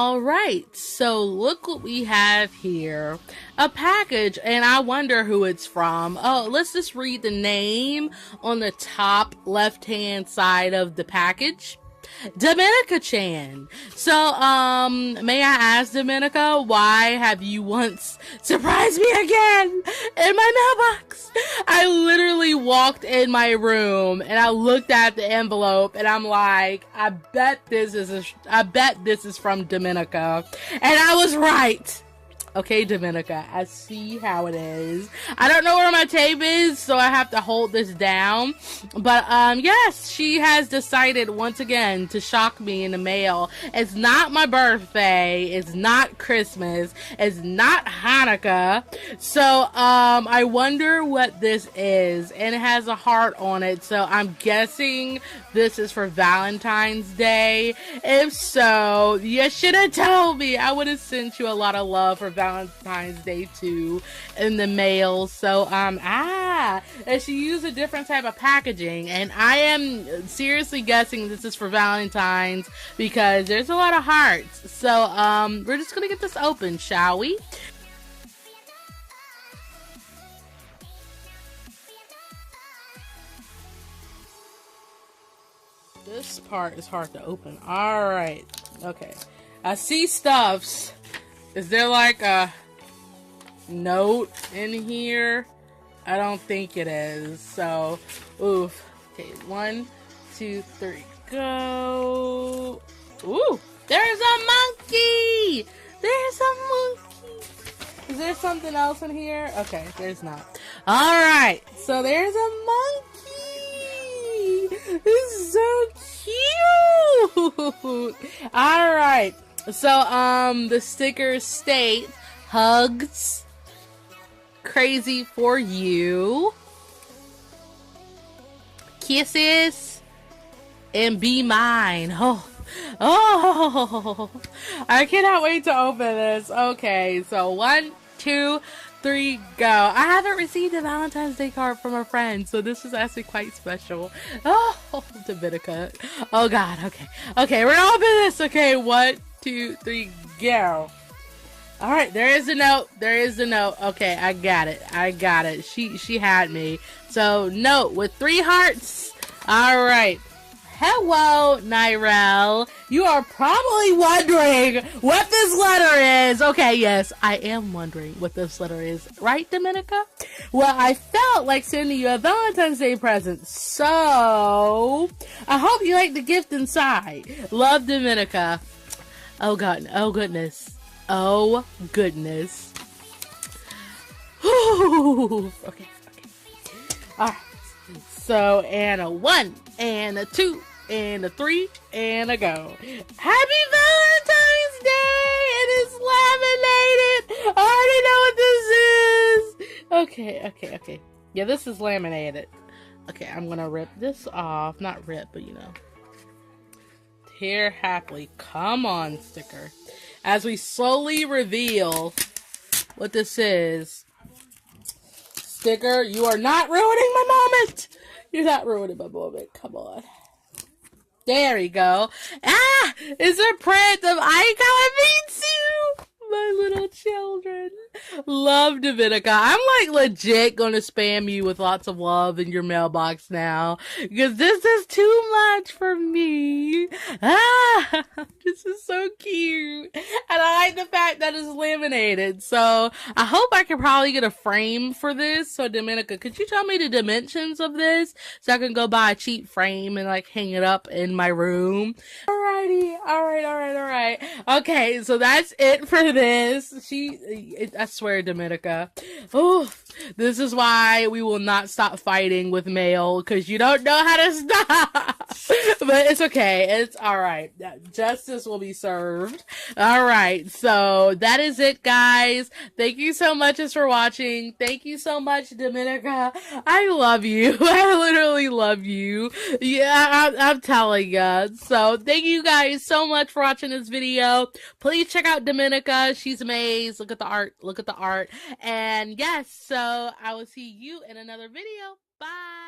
All right, so look what we have here. A package, and I wonder who it's from. Oh, let's just read the name on the top left-hand side of the package. Domenicachan. So, may I ask, Domenica, why have you once surprised me again in my mailbox? I literally walked in my room and I looked at the envelope and I'm like, I bet this is from Domenica. And I was right. Okay, Domenica, I see how it is. I don't know where my tape is, so I have to hold this down. But, yes, she has decided once again to shock me in the mail. It's not my birthday. It's not Christmas. It's not Hanukkah. So, I wonder what this is. And it has a heart on it, so I'm guessing this is for Valentine's Day. If so, you should have told me. I would have sent you a lot of love for Valentine's Day too in the mail. So and she used a different type of packaging, and I am seriously guessing this is for Valentine's because there's a lot of hearts. So we're just gonna get this open, shall we? This part is hard to open. Alright. Okay. I see stuffs. Is there like a note in here? I don't think it is. So, oof. Okay, 1, 2, 3, go. Ooh, there's a monkey! There's a monkey! Is there something else in here? Okay, there's not. Alright, so there's a monkey! This is so cute! Alright. So, the stickers state, hugs, crazy for you, kisses, and be mine. Oh, I cannot wait to open this. Okay, so 1, 2, 3, go. I haven't received a Valentine's Day card from a friend, so this is actually quite special. Oh, Domenica. Oh God, okay. Okay, we're gonna open this. Okay, 1, 2, 3, go. Alright, there is a note. There is a note. Okay, I got it. I got it. She had me. So, note with 3 hearts. Alright. Hello, Nyrel. You are probably wondering what this letter is. Okay, yes, I am wondering what this letter is. Right, Domenica? Well, I felt like sending you a Valentine's Day present. So, I hope you like the gift inside. Love, Domenica. Oh God, oh goodness. Oh goodness. Whew. Okay. Alright. So, and a 1, and a 2, and a 3, and a go. Happy Valentine's Day! It is laminated! I already know what this is! Okay. Yeah, this is laminated. Okay, I'm gonna rip this off. Not rip, but you know. Tear happily. Come on, sticker. As we slowly reveal what this is. Sticker, you are not ruining my moment! You're not ruining my moment. Come on. There we go. Ah! It's a print of Aiko and Mitsu! My little children. Love, Domenica. I'm like legit gonna spam you with lots of love in your mailbox now. Because this is too much for me. Ah! This is so cute. And I like the fact that it's laminated. So I hope I can probably get a frame for this. So Domenica, could you tell me the dimensions of this? So I can go buy a cheap frame and like hang it up in my room. Alrighty. Alright. Okay, so that's it for this. I swear, Domenica. Oh, this is why we will not stop fighting with mail, because you don't know how to stop. But it's okay. It's alright. Justice will be served. Alright, so that is it, guys. Thank you so much for watching. Thank you so much, Domenica. I love you. I literally love you. Yeah, I'm telling you. So thank you guys so much for watching this video. Please check out Domenica. She's amazing. Look at the art. Look at the art. And yes, so I will see you in another video. Bye.